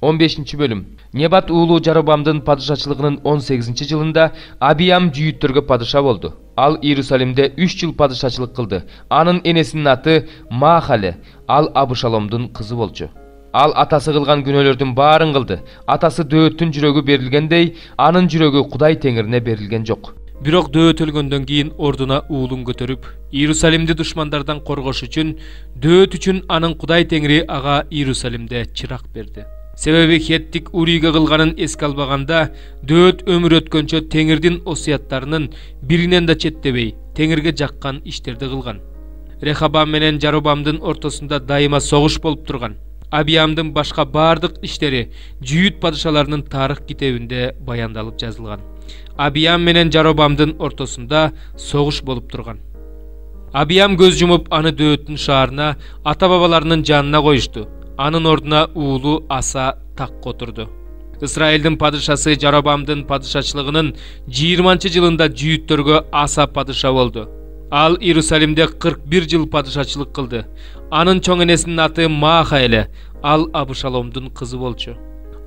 15-bölüm. Nebat уулу Жаробамдын падышачылыгынын 18-жылында Абиям жүйүттөргө падыша болду. Ал Иерусалимде 3 жыл падышачылык кылды. Анын энесинин аты Маахале, ал Абышаломдун кызы болчу. Ал атасы кылган күнөөлөрдүн баарын кылды. Атасы Дөөттүн жүрөгү берилгендей, анын жүрөгү Кудай Теңирине берилген жок. Бирок Дөөт өлгөндөн кийин ордуна уулун көтөрүп, Иерусалимди душмандардан коргош үчүн, Дөөт үчүн анын Кудай Теңири ага Иерусалимде чырак берди. Себеби Хеттик Уриге кылганын эске албаганда, Дөөт өмүр өткөнчө Теңирдин осуяттарынын биринен да четтебей, Теңирге жаккан иштерди кылган. Рехабам менен Жаробамдын ортосунда дайыма согуш болуп турган. Абиямдын башка бардык иштери Жүйүт падышаларынын тарых китебинде баяндалып жазылган. Абиям менен Жаробамдын ортосунда согуш болуп турган. Абиям көз жумуп аны Дөөттүн шаарына, ата-бабаларынын жанына коюшту. Анын ордуна уулу Аса такка отурду. Исраилдин падышасы Жаробамдын падышачылыгынын 20-жылында Жүйүттөргө Аса падыша болду. Ал Иерусалимде 41 жыл падышачылык кылды. Анын чоң энесинин аты Маахале, ал Абышаломдун кызы болчу.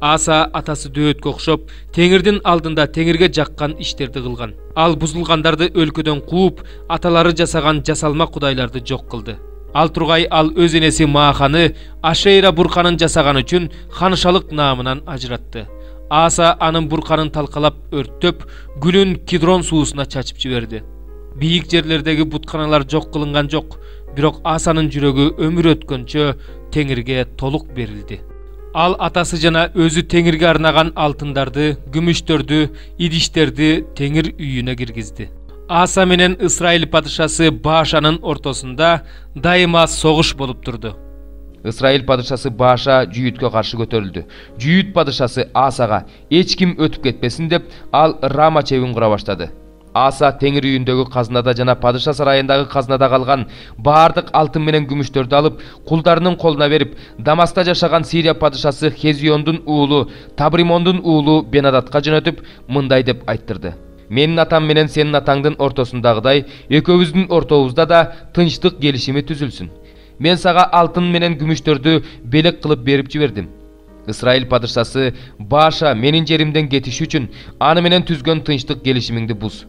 Аса атасы Дөөткө окшоп, Теңирдин алдында Теңирге жаккан иштерди кылган. Ал бузулгандарды өлкөдөн кууп, аталары жасаган жасалма кудайларды жок кылды. Ал тургай ал өз энеси Мааханы Ашейра бурканын жасаган үчүн ханышалык наамынан ажыратты. Аса анын бурканын талкалап өрттөп, күлүн Кидрон суусуна чачып жиберди. Бийик жерлердеги бутканалар жок кылынган жок, бирок Асанын жүрөгү өмүр өткөнчө Теңирге толук берилди. Ал атасы жана өзү Теңирге арнаган алтындарды, күмүштөрдү, идиштерди Теңир үйүнө киргизди. Аса менен Исраил падышасы Баашанын ортосунда дайыма согуш болуп турду. Исраил падышасы Бааша Жүйүткө каршы көтөрүлдү. Жүйүт падышасы Асага эч ким өтүп кетпесин деп, ал Рама чебин кура баштады. Аса Теңир үйүндөгү казнада жана падыша сарайындагы казнада калган бардык алтын менен күмүштөрдү алып, кулдарынын колуна берип, Дамаста жашаган Сирия падышасы Хезиондун уулу, Табримондун уулу Бенадатка жөнөтүп, мындай деп айттырды: менин атам менен сенин атаңдын ортосундагыдай экөөбүздүн ортобузда да тынчтык келишими түзүлсүн. Мен сага алтын менен күмүштөрдү белек кылып берип жибердим. Исраил падышасы Бааша менин жеримден кетиш үчүн аны менен түзгөн тынчтык келишимиңди буз.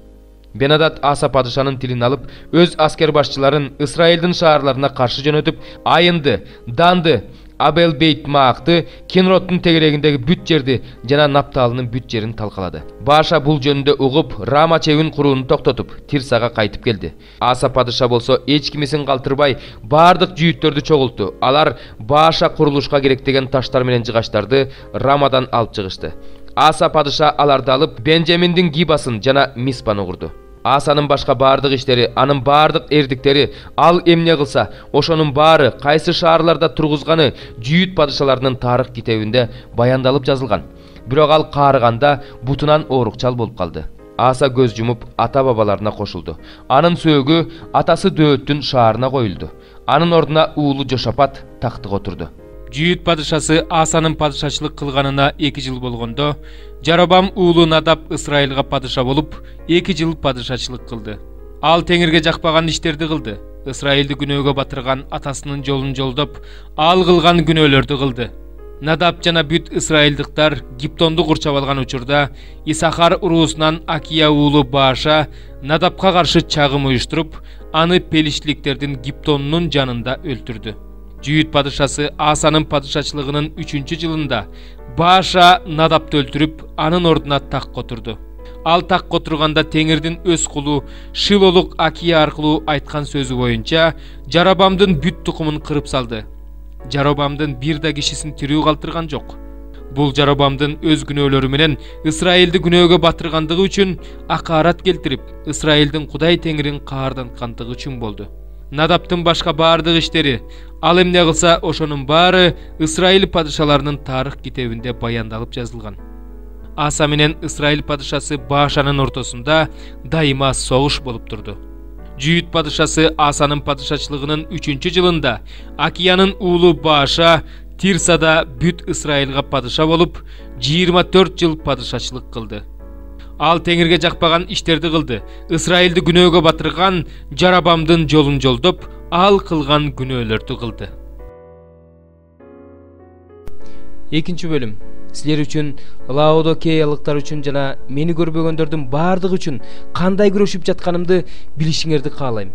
Бенадат Аса падышанын тилин алып, өз аскер башчыларын Исраилдин шаарларына каршы жөнөтүп, Айынды, Данды, Абел-Бейт-Маакты, Кенроттун тегерегиндеги бүт жерди жана Напталынын бүт жерин талкалады. Бааша бул жөнүндө угуп, Рама чебин курууну токтотуп, Тирсага кайтып келди. Аса падыша болсо эч кимисин калтырбай, бардык жүйүттөрдү чогулту. Алар Бааша курулушка керек деген таштар менен жыгачтарды Рамадан алып чыгышты. Аса падыша аларды алып, Бенжаминдин Гибасын жана Миспаны курду. Асанын башка бардык иштери, анын бардык эрдиктери, ал эмне кылса, ошонун баары кайсы шаарларда тургузганы Жүйүт падышаларынын тарых китебинде баяндалып жазылган. Бирок ал каарыганда бутунан оорукчал болуп калды. Аса көз жумуп ата-бабаларына кошулду. Анын сөөгү атасы Дөөттүн шаарына коюлду. Анын ордуна уулу Жошапат тактыга отурду. Жүйүт падышасы Асанын падышачылык кылганына 2 жыл болгондо, Жаробам уулу Надап Исраилга падыша болуп, 2 жыл падышачылык кылды. Ал Теңирге жакпаган иштерди кылды. Исраилди күнөөгө батырган атасынын жолун жолдоп, ал кылган күнөөлөрдү кылды. Надап жана бүт исраилдыктар Гиптонду курчап алган учурда, Исахар уруусунан Акия уулу Бааша Надапка каршы чагым уюштуруп, аны пелиштиликтердин Гиптонунун жанында өлтүрдү. Жүйүт падышасы Асанын падышачылыгынын 3-жылында Бааша Надапты өлтүрүп, анын ордуна такка отурду. Ал такка отурганда Теңирдин өз кулу Шилолук Акия аркылуу айткан сөзү боюнча Жаробамдын бүт тукумун кырып салды. Жаробамдын бир да кишисин тирүү калтырган жок. Бул Жаробамдын өз күнөөлөрү менен Исраилди күнөөгө батыргандыгы үчүн акарат келтирип, Исраилдин Кудай Теңирин каарданткандыгы үчүн болду. Надаптын башка бардык иштери, ал эмне кылса, ошонун баары Исраил падышаларынын тарых китебинде баяндалып жазылган. Аса менен Исраил падышасы Баашанын ортосунда дайыма согуш болуп турду. Жүйүт падышасы Асанын падышачылыгынын 3-жылында Акиянын уулу Бааша Тирсада бүт Исраилга падыша болуп, 24 жыл падышачылык кылды. Ал Теңирге жакпаган иштерди кылды. Исраилди күнөөгө батырган Жаробамдын жолун жолдоп, ал кылган күнөөлөрдү кылды. Экинчи бөлүм. Силер үчүн, Лаодикеялыктар үчүн жана мени көрбөгөндөрдүн бардыгы үчүн кандай күрөшүп жатканымды билишиңерди каалайм.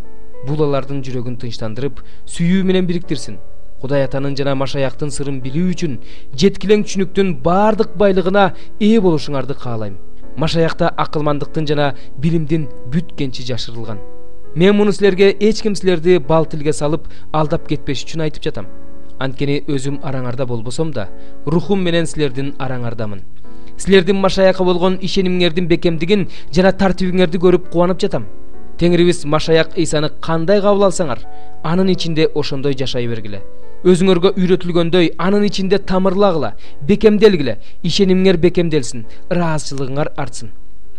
Бул алардын жүрөгүн тынчтандырып, сүйүү менен бириктирсин. Кудай Атанын жана Машаяктын сырын билүү үчүн жеткилең түшүнүктүн бардык байлыгына ээ болушуңарды каалайм. Машаякта акылмандыктын жана билимдин бүт кенчи жашырылган. Мен муну силерге эч ким силерди бал тилге салып алдап кетпеш үчүн айтып жатам. Анткени өзүм араңарда болбосом да, рухум менен силердин араңардамын. Силердин Машаякка болгон ишенимиңердин бекемдигин жана тартибиңерди көрүп кубанып жатам. Теңирибиз Машаяк Ыйсаны кандай кабыл алсаңар, анын ичинде ошондой жашай бергиле. Өзүңөргө үйрөтүлгөндөй анын ичинде тамырлагыла, бекемделгиле, ишенимиңер бекемделсин, ыраазычылыгыңар артсын.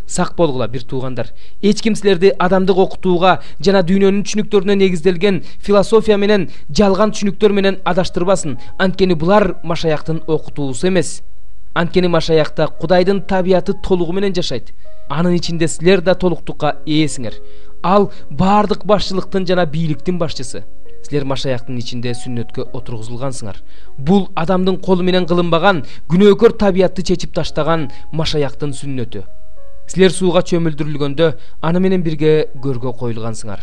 Сак болгула, бир туугандар. Эч ким силерди адамдык окутууга жана дүйнөнүн түшүнүктөрүнө негизделген философия менен жалган түшүнүктөр менен адаштырбасын. Анткени булар Машаяктын окутуусу эмес. Анткени Машаякта Кудайдын табияты толугу менен жашайт. Анын ичинде силер да толуктукка ээсиңер. Ал бардык башчылыктын жана бийликтин башчысы. Силер Машаяктын ичинде сүннөткө отургузулгансыңар. Бул адамдын колу менен кылынбаган, күнөөкөр табиятты чечип таштаган Машаяктын сүннөтү. Силер сууга чөмүлдүрүлгөндө аны менен бирге көргө коюлгансыңар.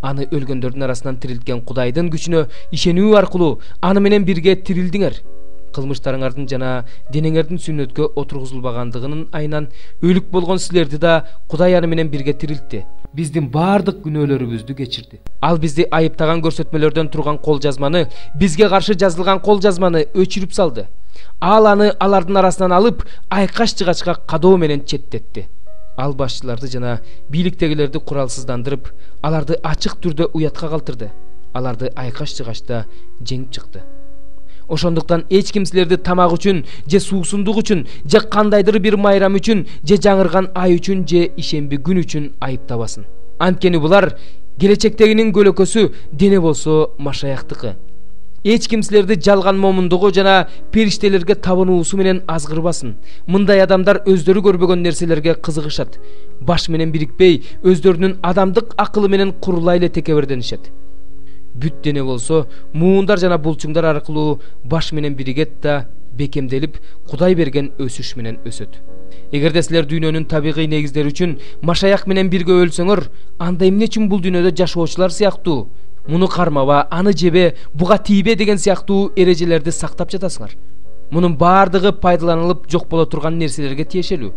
Аны өлгөндөрдүн арасынан тирилткен Кудайдын күчүнө ишенүү аркылуу аны менен бирге тирилдиңер. Кылмыштарыңардын жана денеңердин сүннөткө отургузулбагандыгынын айынан өлүк болгон силерди да Кудай аны менен бирге тирилтти. Биздин бардык күнөөлөрүбүздү кечирди. Ал бизди айыптаган көрсөтмөлөрдөн турган кол жазманы, бизге каршы жазылган кол жазманы өчүрүп салды. Ал аны алардын арасынан алып, айкаш жыгачка кадоо менен четтетти. Ал башчыларды жана бийликтегилерди куралсыздандырып, аларды ачык түрдө уятка калтырды. Аларды айкаш жыгачта жеңип чыкты. Ошондуктан эч ким силерди тамак үчүн, же суусундук үчүн, же кандайдыр бир майрам үчүн, же жаңырган ай үчүн, же ишемби күн үчүн айыптабасын. Анткени булар келечектегинин көлөкөсү, дене болсо Машаяктыкы. Эч ким силерди жалган момундугу жана периштелерге табынуусу менен азгырбасын. Мындай адамдар өздөрү көрбөгөн нерселерге кызыгышат. Баш менен бирикпей, өздөрүнүн адамдык акылы менен курулай эле текеберденишет. Бүт дене болсо муундар жана булчуңдар аркылуу баш менен биригет да бекемделип, Кудай берген өсүш менен өсөт. Эгерде силер дүйнөнүн табигый негиздери үчүн Машаяк менен бирге өлсөңөр, анда эмне үчүн бул дүйнөдө жашоочулар сыяктуу муну кармаба, аны жебе, буга тийбе деген сыяктуу эрежелерди сактап жатасыңар. Мунун бардыгы пайдаланылып жок боло турган нерселерге тиешелүү.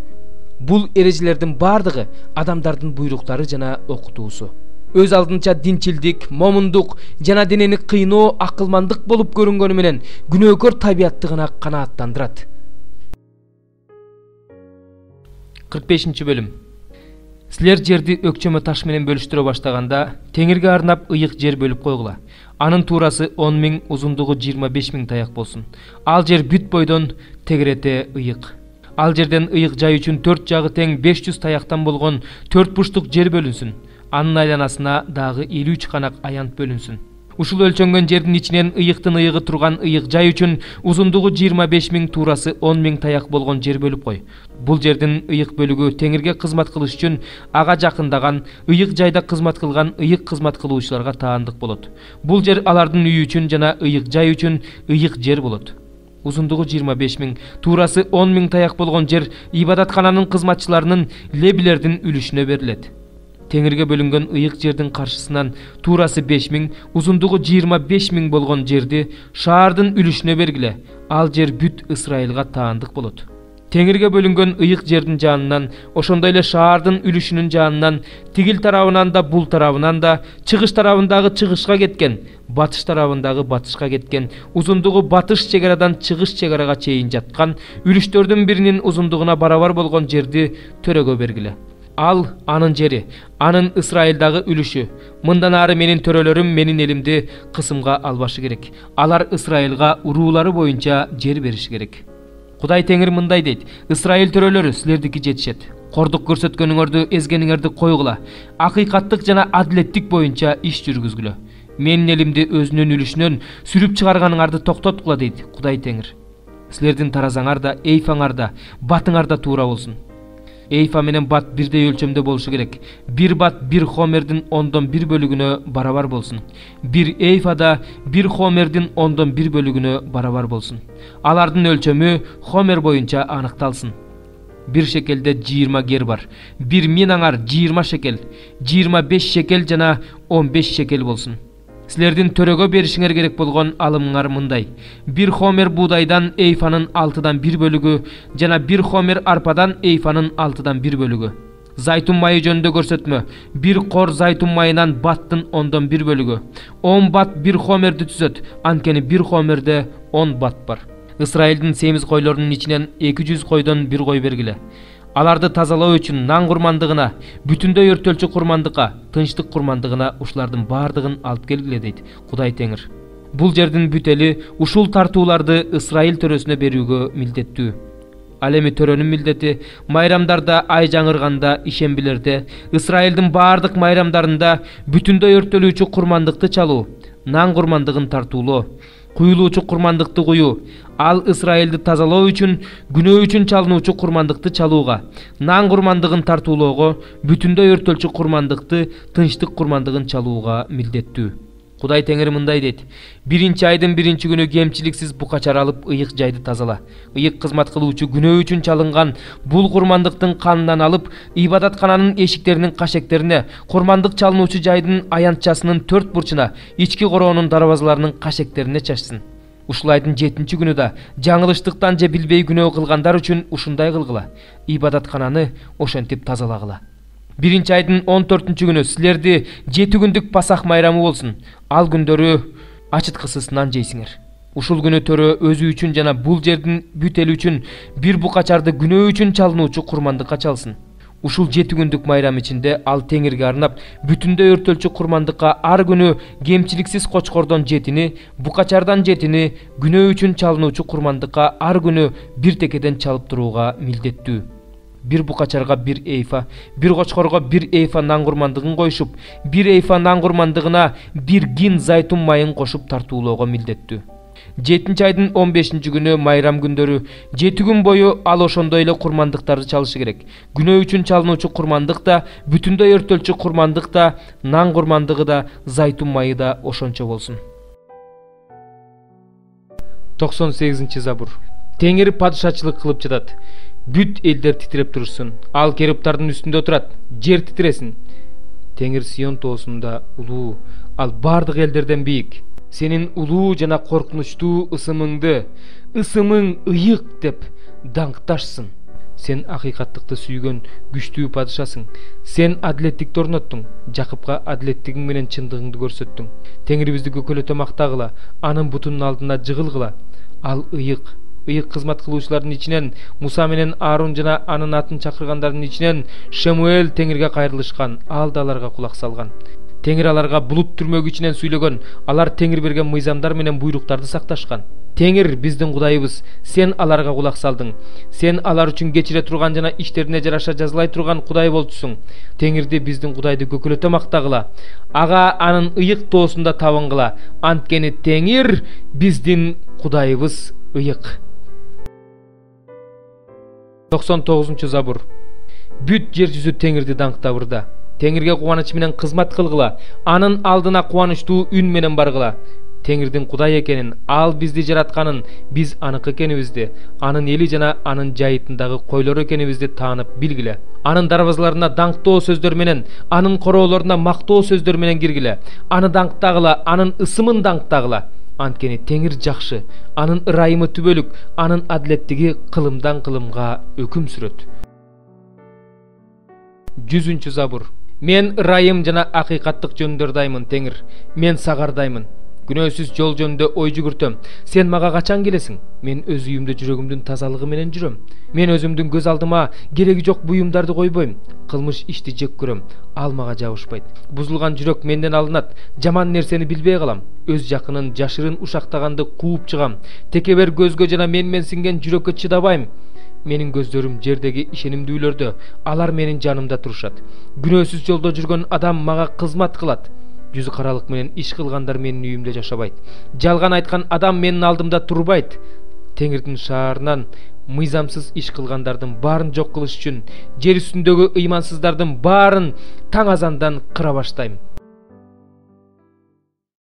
Бул эрежелердин бардыгы адамдардын буйруктары жана окутуусу. Өз алдынча динчилдик, момундук жана денени кыйноо акылмандык болуп көрүнгөнү менен күнөөкөр табиятты гана канааттандырат. 45 бөлүм. Силер жерди өкчөмө таш менен бөлүштүрө баштаганда, теңирге арнап ыйык жер бөлүп койгула. Анын туурасы 10 000, узундугу 25 000 таяк болсун. Ал жер бүт бойдон тегерете ыйык. Ал жерден ыйык жай үчүн 4 жагы тең 500 таяктан болгон 4 бурчтук жер бөлүнсүн. Анын айланасына дагы 53 канак аянт бөлүнсүн. Ушул өлчөнгөн жердин ичинен ыйыктын ыйыгы турган ыйык жай үчүн узундугу 25 000, туурасы 10 000 таяк болгон жер бөлүп кой. Бул жердин ыйык бөлүгү теңирге кызмат кылыш үчүн ага жакындаган, ыйык жайда кызмат кылган ыйык кызмат кылуучуларга таандык болот. Бул жер алардын үйү үчүн жана ыйык жай үчүн ыйык жер болот. Узундугу 25 000, туурасы 10 000 таяк болгон жер ибадаткананын кызматчыларынын лебилердин үлүшүнө берилет. Теңирге бөлүнгөн ыйык жердин каршысынан туурасы 5 000, узундугу 25 000 болгон жерди шаардын үлүшүнө бергиле. Ал жер бүт Исраилга таандык болот. Теңирге бөлүнгөн ыйык жердин жанынан, ошондой эле шаардын үлүшүнүн жанынан, тигил тарабынан да, бул тарабынан да, чыгыш тарабындагы чыгышка кеткен, батыш тарабындагы батышка кеткен, узундугу батыш чек арадан чыгыш чек арага чейин жаткан үлүштөрдүн биринин узундугуна барабар болгон жерди төрөгө бергиле. Ал анын жери, анын Исраилдагы үлүшү. Мындан ары менин төрөлөрүм менин элимди кысымга албашы керек. Алар Исраилга уруулары боюнча жер бериши керек. Кудай Теңир мындай дейт: Исраил төрөлөрү силердики жетишет. Кордук көрсөткөнүңөрдү, эзгениңерди койгула. Акыйкаттык жана адилеттик боюнча иш жүргүзгүлө. Менин элимди өзүнүн үлүшүнөн сүрүп чыгарганыңарды токтоткула дейт Кудай Теңир. Силердин таразаңар да, эйфаңар да, батыңар да туура болсун. эйфа менен бат бирдей өлчөмдө болушу керек. Бир бат бир хомердин 1/1 бөлүгүнө барабар болсун. Бир эйфа да бир хомердин 1/1 бөлүгүнө барабар болсун. Алардын өлчөмү хомер боюнча аныкталсын. Bir şekelde 20 ger var. Bir minangar 20 şekel, 25 şekel jana 15 şekel bolsun. Sizlerden törөгө berişiңер керек болгон алымыңар мындай. Bir homer buğdaydan eyfanın 6'dan 1 bölügü, jana bir homer arpadan eyfanın 6'dan 1 bölügü. Zaytun mayı jönündө көрсөтмө. Bir kor zaytun mayынан battın 10/1 bölügü. 10 bat bir homerdi түзөт. Анткени bir homerde 10 bat бар. Ысрайылдын семиз койлорунун ичинен 200 койдон bir кой бергиле. Аларды тазалоо үчүн нан курмандыгына, бүтүндөй өртөлчү курмандыкка, тынчтык курмандыгына ушулардын баардыгын алып келгиле дейт Кудай Теңир. Бул жердин бүтели ушул тартууларды Ысрайыл төрөсүнө берүүгө милдеттүү. Ал эми төрөнүн милдети майрамдарда, ай жаңырганда, ишембилерде, Ысрайылдын баардык майрамдарында бүтүндөй өртөлүүчү курмандыкты чалуу, нан курмандыгын тартуулоо, куюлуучу курмандыкты куюу, ал Ысрайылды тазалоо үчүн, күнөө үчүн чалынуучу курмандыкты чалууга, нан курмандыгын тартуулоого, бүтүндөй өртөлчү курмандыкты, тынчтык курмандыгын чалууга милдеттүү. Кудай Теңир мындай дейт: биринчи айдын биринчи күнү кемчиликсиз букачар алып ыйык жайды тазала. Ыйык кызмат кылуучу күнөө үчүн чалынган бул курмандыктын канынан алып, ибадаткананын эшиктеринин кашектерине, курмандык чалынуучу жайдын аянтчасынын 4 бурчуна, ички короонун дарбазаларынын кашектерине чачсын. Ушул айдын 7-чи күнү да жаңылыштыктан же билбей күнөө кылгандар үчүн ушундай кылгыла. Ибадаткананы ошентип тазалагыла. Биринчи айдын 14-чү күнү силерди 7 күндүк пасах майрамы болсун. Ал күндөрү ачыткысыз нан жейсиңер. Ушул күнү төрө өзү үчүн жана бул жердин бүтели үчүн бир букачарды күнөө үчүн чалынуучу курмандыкка чалсын. Ушул 7 күндүк майрам ичинде ал Теңирге арнап бүтүндөй өртөлчү курмандыкка ар күнү кемчиликсиз кочкордон 7-ни, букачардан 7-ни, күнөө үчүн чалынуучу курмандыкка ар күнү бир текеден чалып турууга милдеттүү. Bir bukачарга bir эйфа, bir кочкорго bir эйфа нан курмандыгын коюшуп, bir эйфа нан курмандыгына bir гин зайтун майын кошуп тартуулоого милдеттүү. 7-чи айдын 15-чи күнү майрам күндөрү 7 күн бою ал ошондой эле курмандыктарды чалышы керек. Күнөө үчүн чалынуучу курмандык да, бүтүндөй өртөлчү курмандык да, нан курмандыгы да, зайтун майы да ошончо болсун. 98-чи забур. Теңир падышачылык кылып жатат. Бүт элдер титиреп турушсун. Ал керуптардын үстүндө отурат. Жер титиресин. Теңир Сион тоосунда улуу, ал бардык элдерден бийик. Сенин улуу жана коркунучтуу ысымыңды, ысымың ыйык деп даңкташсын. Сен акыйкаттыкты сүйгөн күчтүү падышасың. Сен адилеттикти орноттуң. Жакыпка адилеттигиң менен чындыгыңды көрсөттүң. Теңирибизди көкөлөтө мактагыла, анын бутунун алдына жыгылгыла. Ал ыйык кызмат кылуучулардын ичинен Муса менен Аарон жана анын атын чакыргандардын ичинен Шамуэль Теңирге кайрылышкан, ал да аларга кулак салган. Теңир аларга булут түрмөгү ичинен сүйлөгөн, алар Теңир берген мыйзамдар менен буйруктарды сакташкан. Теңир биздин Кудайыбыз, сен аларга кулак салдың. Сен алар үчүн кечире турган жана иштерине жараша жазылай турган Кудай болчусуң. Теңирди биздин Кудайды көкөлөтө мактагыла. Ага анын ыйык тоосунда табынгыла. Анткени Теңир биздин Кудайыбыз ыйык. 99-чу забур. Бүт жер жүзү Теңирди даңктабырда. Теңирге кубаныч менен кызмат кылгыла, анын алдына кубанычтуу үн менен баргыла. Теңирдин Кудай экенин, ал бизди жаратканын, биз аныкы экенибизди, анын эли жана анын жайытындагы койлор экенибизди таанып билгиле. Анын дарбазаларына даңктоо сөздөр менен, анын короолоруна мактоо сөздөр менен киргиле. Аны даңктагыла, анын ысымын даңктагыла. Анткени Теңир жакшы, анын ырайымы түбөлүк, анын адилеттиги кылымдан кылымга өкүм сүрөт. 100-чү забур. Мен ырайым жана акыйкаттык жөндөрдаймын, Теңир. Мен сагардаймын. Күнөөсүз жол жөнүндө ой жүгүртөм. Сен мага качан келесиң? Мен өз үйүмдө жүрөгүмдүн тазалыгы менен жүрөм. Мен өзүмдүн көз алдыма кереги жок буюмдарды койбойм. Кылмыш ишти жек көрөм. Ал мага жабышпайт. Бузулган жүрөк менден алынат. Жаман нерсени билбей калам. Өз жакынын жашырын ушактаганды кууп чыгам. Текебер көзгө жана менмен сиңген жүрөккө чыдабайм. Менин көздөрүм жердеги ишенимдүүлөрдө, алар менин жанымда турушат. Күнөөсүз жолдо жүргөн адам мага кызмат кылат. Жүзү каралык менен иш кылгандар менин үйүмдө жашабайт. Жалган айткан адам менин алдымда турбайт. Теңирдин шаарынан мыйзамсыз иш кылгандардын баарын жок кылыш үчүн жер үстүндөгү ыймансыздардын баарын таң азандан кыра баштайм.